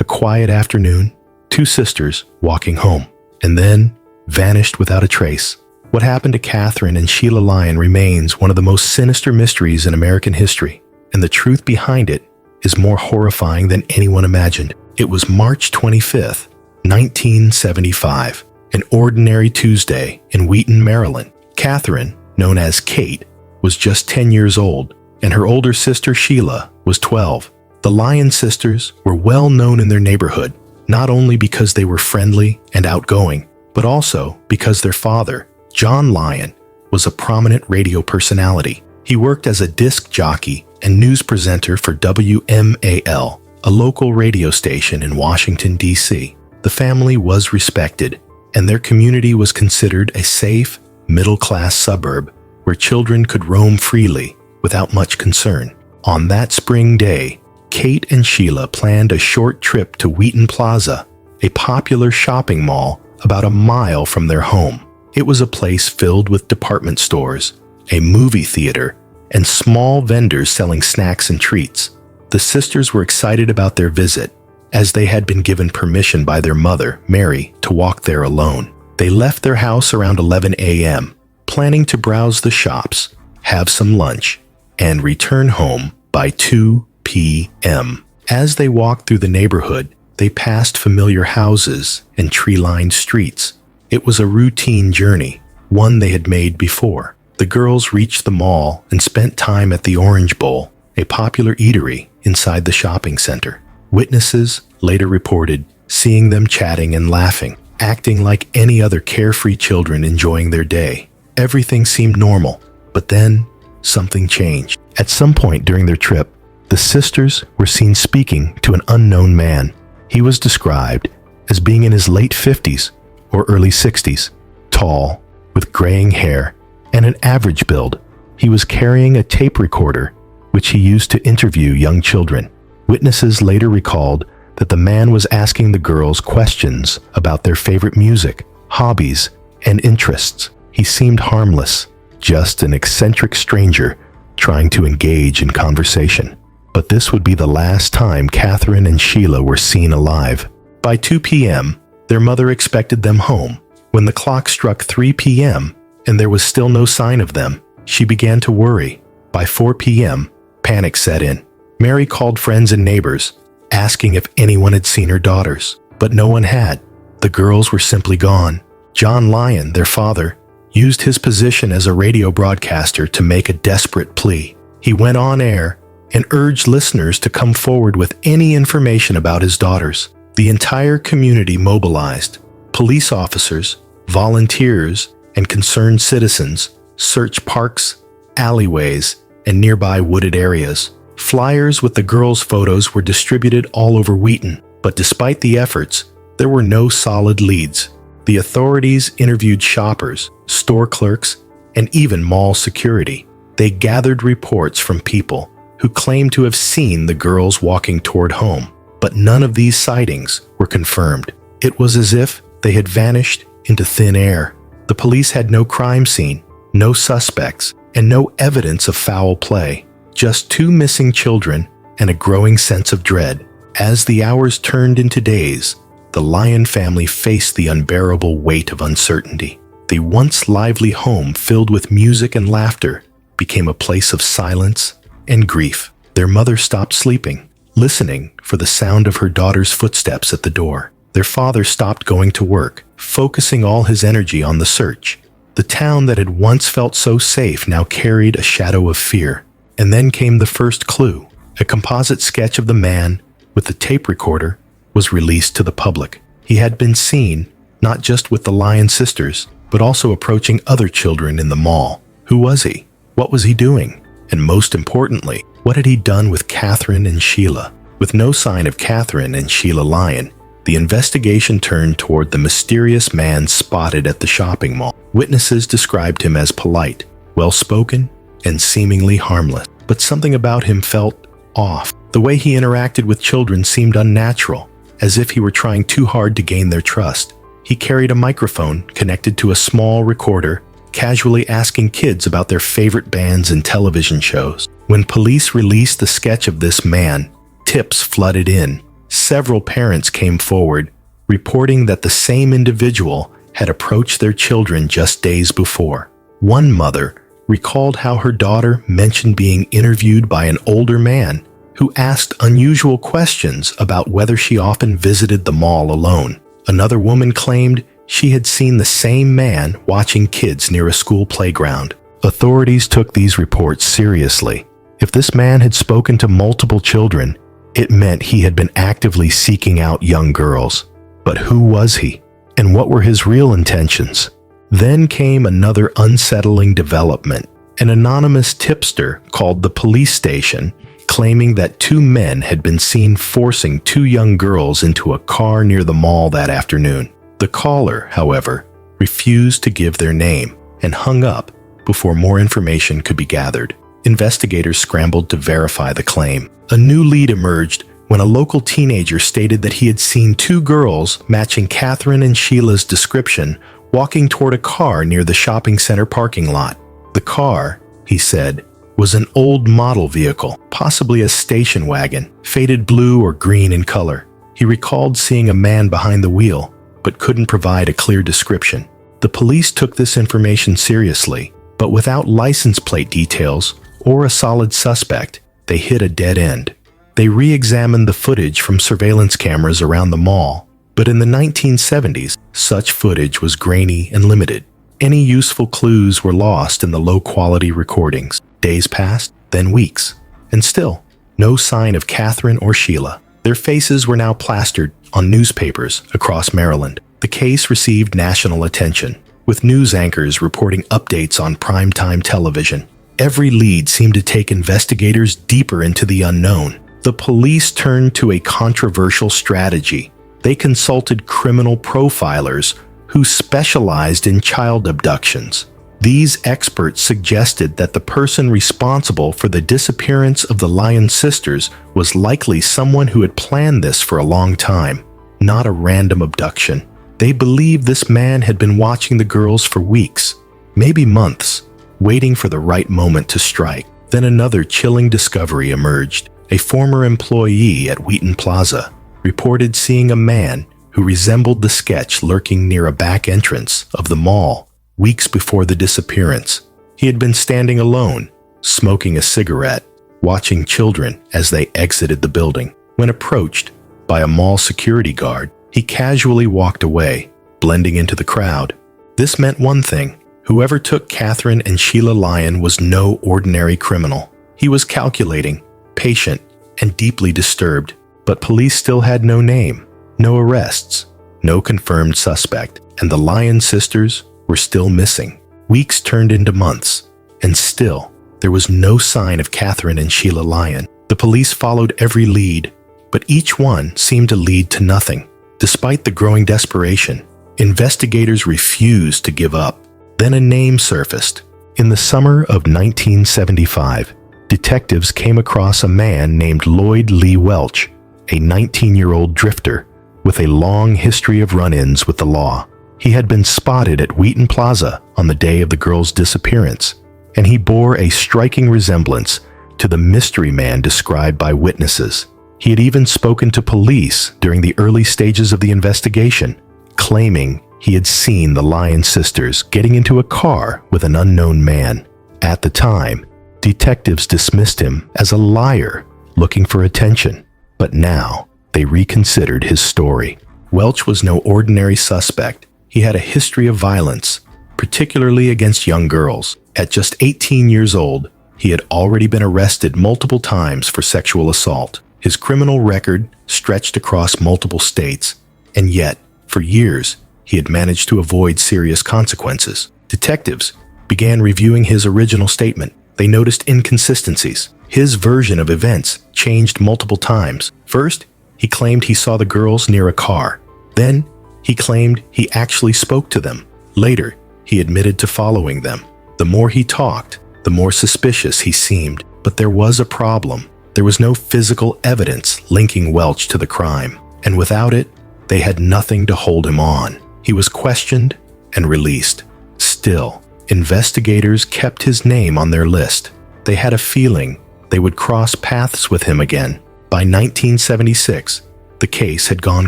a quiet afternoon, two sisters walking home, and then vanished without a trace. What happened to Katherine and Sheila Lyon remains one of the most sinister mysteries in American history, and the truth behind it is more horrifying than anyone imagined. It was March 25th, 1975, an ordinary Tuesday in Wheaton, Maryland. Katherine, known as Kate, was just 10 years old, and her older sister Sheila was 12. The Lyon sisters were well known in their neighborhood, not only because they were friendly and outgoing, but also because their father, John Lyon, was a prominent radio personality. He worked as a disc jockey and news presenter for WMAL, a local radio station in Washington, D.C. The family was respected, and their community was considered a safe, middle-class suburb where children could roam freely without much concern. On that spring day, Kate and Sheila planned a short trip to Wheaton Plaza, a popular shopping mall about a mile from their home. It was a place filled with department stores, a movie theater, and small vendors selling snacks and treats. The sisters were excited about their visit, as they had been given permission by their mother, Mary, to walk there alone. They left their house around 11 a.m., planning to browse the shops, have some lunch, and return home by 2 p.m. As they walked through the neighborhood, they passed familiar houses and tree-lined streets. It was a routine journey, one they had made before. The girls reached the mall and spent time at the Orange Bowl, a popular eatery inside the shopping center. Witnesses later reported seeing them chatting and laughing, acting like any other carefree children enjoying their day. Everything seemed normal, but then something changed. At some point during their trip, the sisters were seen speaking to an unknown man. He was described as being in his late 50s or early 60s, tall, with graying hair, and an average build. He was carrying a tape recorder, which he used to interview young children. Witnesses later recalled that the man was asking the girls questions about their favorite music, hobbies, and interests. He seemed harmless, just an eccentric stranger trying to engage in conversation. But this would be the last time Katherine and Sheila were seen alive. By 2 p.m., their mother expected them home. When the clock struck 3 p.m. and there was still no sign of them, she began to worry. By 4 p.m., panic set in. Mary called friends and neighbors, asking if anyone had seen her daughters, but no one had. The girls were simply gone. John Lyon, their father, used his position as a radio broadcaster to make a desperate plea. He went on air and urged listeners to come forward with any information about his daughters. The entire community mobilized. Police officers, volunteers, and concerned citizens searched parks, alleyways, and nearby wooded areas. Flyers with the girls' photos were distributed all over Wheaton, but despite the efforts, there were no solid leads. The authorities interviewed shoppers, store clerks, and even mall security. They gathered reports from people who claimed to have seen the girls walking toward home, but none of these sightings were confirmed. It was as if they had vanished into thin air. The police had no crime scene, no suspects, and no evidence of foul play. Just two missing children and a growing sense of dread. As the hours turned into days, the Lyon family faced the unbearable weight of uncertainty. The once lively home filled with music and laughter became a place of silence and grief. Their mother stopped sleeping, listening for the sound of her daughter's footsteps at the door. Their father stopped going to work, focusing all his energy on the search. The town that had once felt so safe now carried a shadow of fear. And then came the first clue. A composite sketch of the man with the tape recorder was released to the public. He had been seen not just with the Lyon sisters, but also approaching other children in the mall. Who was he? What was he doing? And most importantly, what had he done with Katherine and Sheila? With no sign of Katherine and Sheila Lyon, the investigation turned toward the mysterious man spotted at the shopping mall. Witnesses described him as polite, well-spoken, and seemingly harmless. But something about him felt off. The way he interacted with children seemed unnatural, as if he were trying too hard to gain their trust. He carried a microphone connected to a small recorder, casually asking kids about their favorite bands and television shows. When police released the sketch of this man, tips flooded in, several parents came forward, reporting that the same individual had approached their children just days before. One mother recalled how her daughter mentioned being interviewed by an older man who asked unusual questions about whether she often visited the mall alone. Another woman claimed she had seen the same man watching kids near a school playground. Authorities took these reports seriously. If this man had spoken to multiple children, it meant he had been actively seeking out young girls. But who was he? And what were his real intentions? Then came another unsettling development. An anonymous tipster called the police station, claiming that two men had been seen forcing two young girls into a car near the mall that afternoon. The caller, however, refused to give their name and hung up before more information could be gathered. Investigators scrambled to verify the claim. A new lead emerged when a local teenager stated that he had seen two girls matching Katherine and Sheila's description walking toward a car near the shopping center parking lot. The car, he said, was an old model vehicle, possibly a station wagon, faded blue or green in color. He recalled seeing a man behind the wheel, but couldn't provide a clear description. The police took this information seriously, but without license plate details or a solid suspect, they hit a dead end. They re-examined the footage from surveillance cameras around the mall, but in the 1970s, such footage was grainy and limited. Any useful clues were lost in the low-quality recordings. Days passed, then weeks, and still, no sign of Katherine or Sheila. Their faces were now plastered on newspapers across Maryland. The case received national attention, with news anchors reporting updates on primetime television. Every lead seemed to take investigators deeper into the unknown. The police turned to a controversial strategy. They consulted criminal profilers who specialized in child abductions. These experts suggested that the person responsible for the disappearance of the Lyon sisters was likely someone who had planned this for a long time, not a random abduction. They believed this man had been watching the girls for weeks, maybe months, waiting for the right moment to strike. Then another chilling discovery emerged. A former employee at Wheaton Plaza reported seeing a man who resembled the sketch lurking near a back entrance of the mall weeks before the disappearance. He had been standing alone, smoking a cigarette, watching children as they exited the building. When approached by a mall security guard, he casually walked away, blending into the crowd. This meant one thing: whoever took Katherine and Sheila Lyon was no ordinary criminal. He was calculating, patient, and deeply disturbed, but police still had no name, no arrests, no confirmed suspect, and the Lyon sisters were still missing. Weeks turned into months, and still, there was no sign of Katherine and Sheila Lyon. The police followed every lead, but each one seemed to lead to nothing. Despite the growing desperation, investigators refused to give up. Then a name surfaced. In the summer of 1975, detectives came across a man named Lloyd Lee Welch, a 19-year-old drifter with a long history of run-ins with the law. He had been spotted at Wheaton Plaza on the day of the girl's disappearance, and he bore a striking resemblance to the mystery man described by witnesses. He had even spoken to police during the early stages of the investigation, claiming he had seen the Lyon sisters getting into a car with an unknown man. At the time, detectives dismissed him as a liar looking for attention, but now they reconsidered his story. Welch was no ordinary suspect. He had a history of violence, particularly against young girls. At just 18 years old, he had already been arrested multiple times for sexual assault. His criminal record stretched across multiple states, and yet, for years, he had managed to avoid serious consequences. Detectives began reviewing his original statement. They noticed inconsistencies. His version of events changed multiple times. First, he claimed he saw the girls near a car. Then, he claimed he actually spoke to them. Later, he admitted to following them. The more he talked, the more suspicious he seemed. But there was a problem. There was no physical evidence linking Welch to the crime, and without it, they had nothing to hold him on. He was questioned and released. Still, investigators kept his name on their list. They had a feeling they would cross paths with him again. By 1976, The case had gone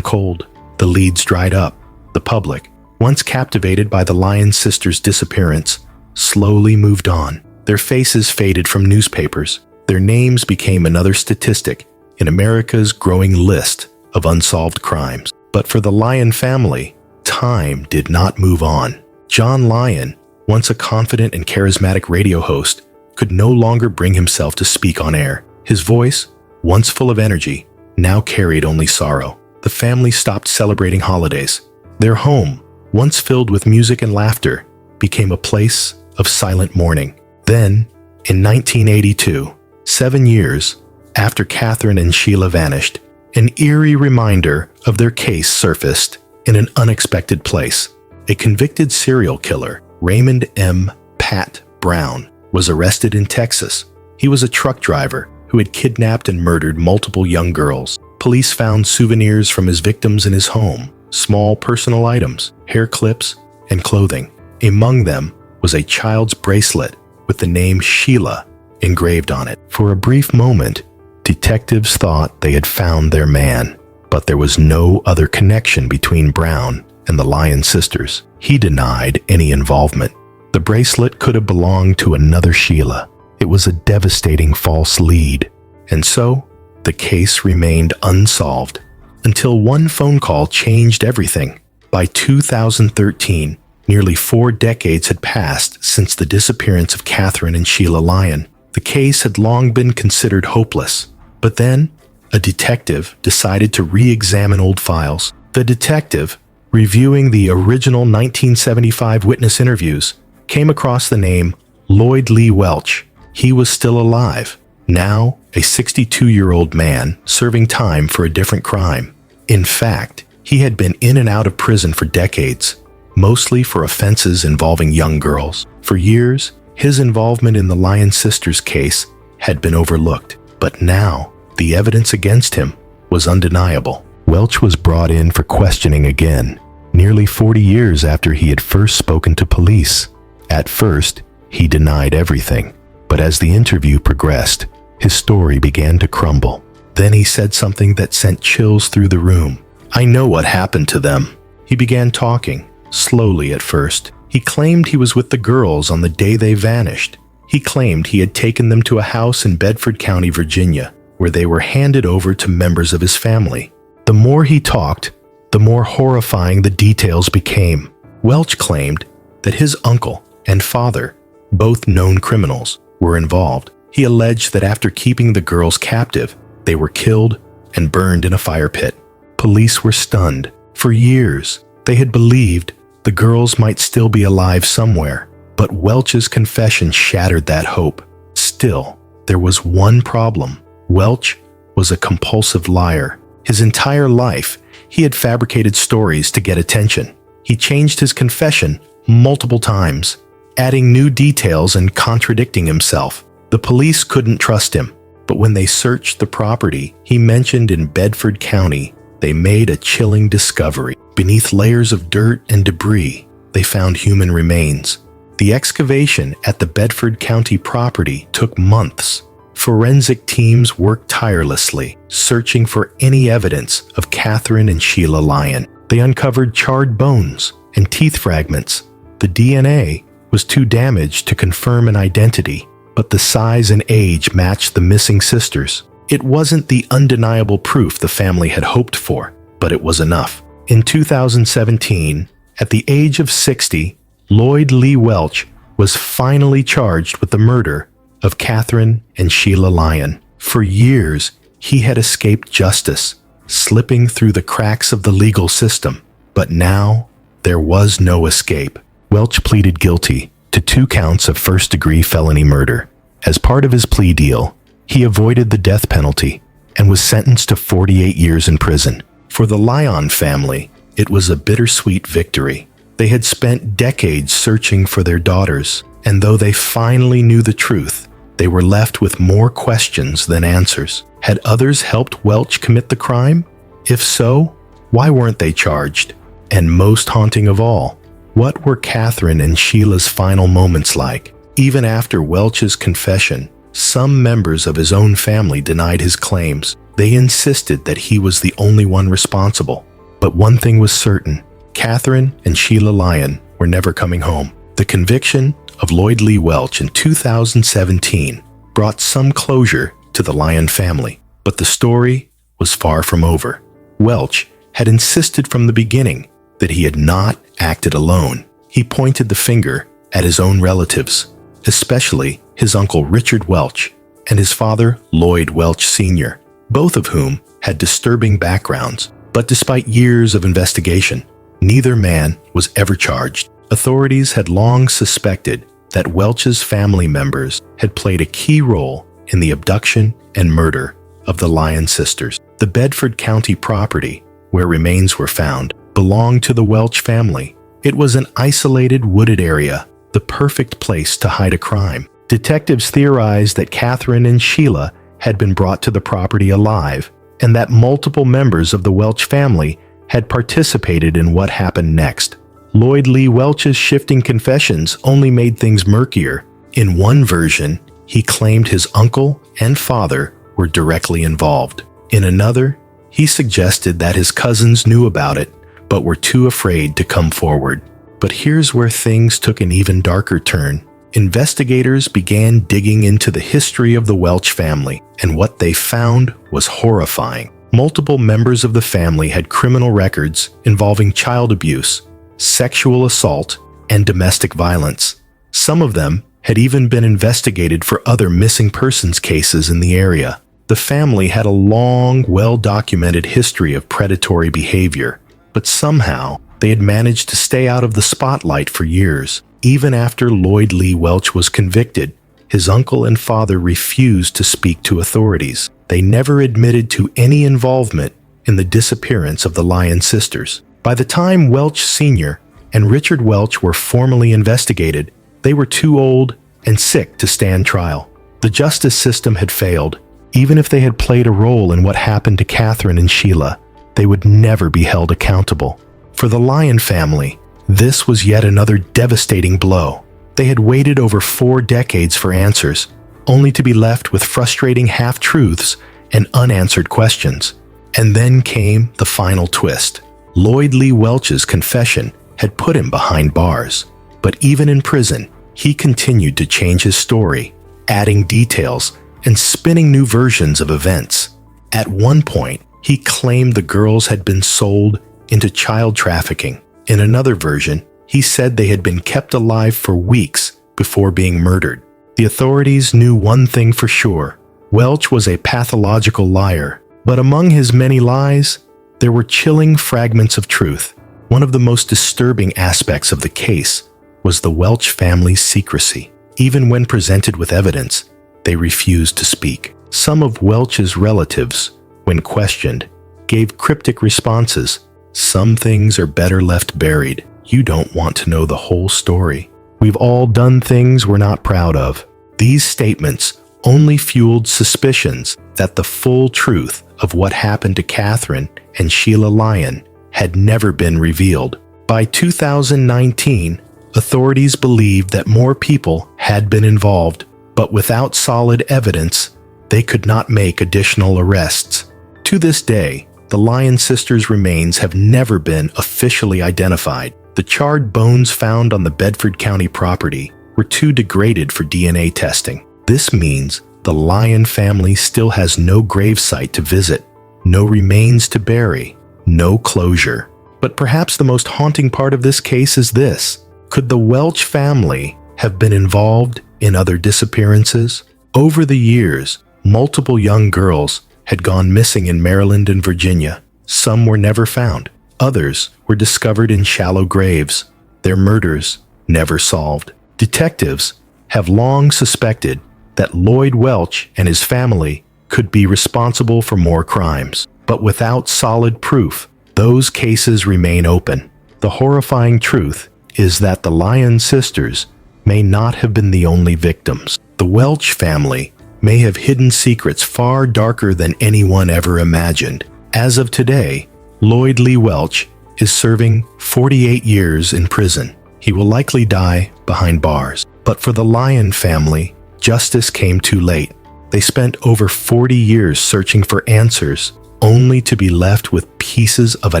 cold. The leads dried up. The public, once captivated by the Lyon sisters' disappearance, slowly moved on. Their faces faded from newspapers. Their names became another statistic in America's growing list of unsolved crimes. But for the Lyon family, time did not move on. John Lyon, once a confident and charismatic radio host, could no longer bring himself to speak on air. His voice, once full of energy, now carried only sorrow. The family stopped celebrating holidays. Their home, once filled with music and laughter, became a place of silent mourning. Then, in 1982, 7 years after Katherine and Sheila vanished, an eerie reminder of their case surfaced in an unexpected place. A convicted serial killer, Raymond M. Pat Brown, was arrested in Texas. He was a truck driver who had kidnapped and murdered multiple young girls. Police found souvenirs from his victims in his home, small personal items, hair clips, and clothing. Among them was a child's bracelet with the name Sheila engraved on it. For a brief moment, detectives thought they had found their man, but there was no other connection between Brown and the Lyon sisters. He denied any involvement. The bracelet could have belonged to another Sheila. It was a devastating false lead, and so the case remained unsolved until one phone call changed everything. By 2013, nearly 4 decades had passed since the disappearance of Katherine and Sheila Lyon. The case had long been considered hopeless, but then a detective decided to re-examine old files. The detective, reviewing the original 1975 witness interviews, came across the name Lloyd Lee Welch. He was still alive, now a 62-year-old man serving time for a different crime. In fact, he had been in and out of prison for decades, mostly for offenses involving young girls. For years, his involvement in the Lyon sisters case had been overlooked, but now the evidence against him was undeniable. Welch was brought in for questioning again, nearly 40 years after he had first spoken to police. At first, he denied everything, but as the interview progressed, his story began to crumble. Then he said something that sent chills through the room. "I know what happened to them." He began talking, slowly at first. He claimed he was with the girls on the day they vanished. He claimed he had taken them to a house in Bedford County, Virginia, where they were handed over to members of his family. The more he talked, the more horrifying the details became. Welch claimed that his uncle and father, both known criminals, were involved. He alleged that after keeping the girls captive, they were killed and burned in a fire pit. Police were stunned. For years, they had believed the girls might still be alive somewhere, but Welch's confession shattered that hope. Still, there was one problem. Welch was a compulsive liar. His entire life, he had fabricated stories to get attention. He changed his confession multiple times, adding new details and contradicting himself. The police couldn't trust him, but when they searched the property he mentioned in Bedford County, they made a chilling discovery. Beneath layers of dirt and debris, they found human remains. The excavation at the Bedford County property took months. Forensic teams worked tirelessly, searching for any evidence of Katherine and Sheila Lyon. They uncovered charred bones and teeth fragments. The DNA was too damaged to confirm an identity, but the size and age matched the missing sisters. It wasn't the undeniable proof the family had hoped for, but it was enough. In 2017, at the age of 60, Lloyd Lee Welch was finally charged with the murder of Katherine and Sheila Lyon. For years, he had escaped justice, slipping through the cracks of the legal system. But now, there was no escape. Welch pleaded guilty to 2 counts of first-degree felony murder. As part of his plea deal, he avoided the death penalty and was sentenced to 48 years in prison. For the Lyon family, it was a bittersweet victory. They had spent decades searching for their daughters, and though they finally knew the truth, they were left with more questions than answers. Had others helped Welch commit the crime? If so, why weren't they charged? And most haunting of all, what were Katherine and Sheila's final moments like? Even after Welch's confession, some members of his own family denied his claims. They insisted that he was the only one responsible. But one thing was certain: Katherine and Sheila Lyon were never coming home. The conviction of Lloyd Lee Welch in 2017 brought some closure to the Lyon family, but the story was far from over. Welch had insisted from the beginning that he had not acted alone. He pointed the finger at his own relatives, especially his uncle Richard Welch and his father Lloyd Welch Sr., both of whom had disturbing backgrounds. But despite years of investigation, neither man was ever charged. Authorities had long suspected that Welch's family members had played a key role in the abduction and murder of the Lyon sisters. The Bedford County property, where remains were found, belonged to the Welch family. It was an isolated wooded area, the perfect place to hide a crime. Detectives theorized that Katherine and Sheila had been brought to the property alive, and that multiple members of the Welch family had participated in what happened next. Lloyd Lee Welch's shifting confessions only made things murkier. In one version, he claimed his uncle and father were directly involved. In another, he suggested that his cousins knew about it, but were too afraid to come forward. But here's where things took an even darker turn. Investigators began digging into the history of the Welch family, and what they found was horrifying. Multiple members of the family had criminal records involving child abuse, sexual assault, and domestic violence. Some of them had even been investigated for other missing persons cases in the area. The family had a long, well-documented history of predatory behavior, but somehow they had managed to stay out of the spotlight for years. Even after Lloyd Lee Welch was convicted, his uncle and father refused to speak to authorities. They never admitted to any involvement in the disappearance of the Lyon sisters. By the time Welch Sr. and Richard Welch were formally investigated, they were too old and sick to stand trial. The justice system had failed. Even if they had played a role in what happened to Katherine and Sheila, they would never be held accountable. For the Lyon family, this was yet another devastating blow. They had waited over 4 decades for answers, only to be left with frustrating half-truths and unanswered questions. And then came the final twist. Lloyd Lee Welch's confession had put him behind bars. But even in prison, he continued to change his story, adding details and spinning new versions of events. At one point, he claimed the girls had been sold into child trafficking. In another version, he said they had been kept alive for weeks before being murdered. The authorities knew one thing for sure: Welch was a pathological liar. But among his many lies, there were chilling fragments of truth. One of the most disturbing aspects of the case was the Welch family's secrecy. Even when presented with evidence, they refused to speak. Some of Welch's relatives, when questioned, gave cryptic responses. Some things are better left buried. You don't want to know the whole story. We've all done things we're not proud of. These statements only fueled suspicions that the full truth of what happened to Katherine and Sheila Lyon had never been revealed. By 2019, authorities believed that more people had been involved, but without solid evidence, they could not make additional arrests. To this day, the Lyon sisters' remains have never been officially identified. The charred bones found on the Bedford County property were too degraded for DNA testing. This means the Lyon family still has no gravesite to visit, no remains to bury, no closure. But perhaps the most haunting part of this case is this: could the Welch family have been involved in other disappearances? Over the years, multiple young girls had gone missing in Maryland and Virginia. Some were never found. Others were discovered in shallow graves, their murders never solved. Detectives have long suspected that Lloyd Welch and his family could be responsible for more crimes. But without solid proof, those cases remain open. The horrifying truth is that the Lyon sisters may not have been the only victims. The Welch family may have hidden secrets far darker than anyone ever imagined. As of today, Lloyd Lee Welch is serving 48 years in prison. He will likely die behind bars. But for the Lyon family, justice came too late. They spent over 40 years searching for answers, only to be left with pieces of a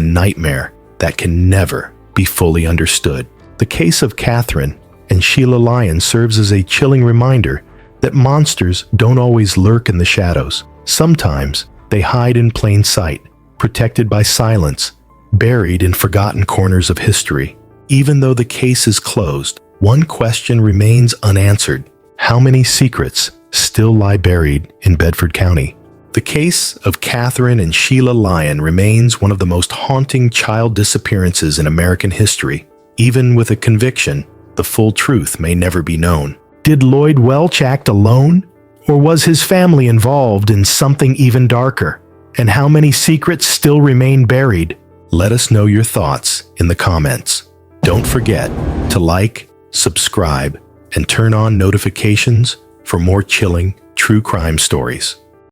nightmare that can never be fully understood. The case of Katherine and Sheila Lyon serves as a chilling reminder that monsters don't always lurk in the shadows. Sometimes they hide in plain sight, protected by silence, buried in forgotten corners of history. Even though the case is closed, one question remains unanswered. How many secrets still lie buried in Bedford County? The case of Katherine and Sheila Lyon remains one of the most haunting child disappearances in American history. Even with a conviction, the full truth may never be known. Did Lloyd Welch act alone? Or was his family involved in something even darker? And how many secrets still remain buried? Let us know your thoughts in the comments. Don't forget to like, subscribe, and turn on notifications for more chilling true crime stories.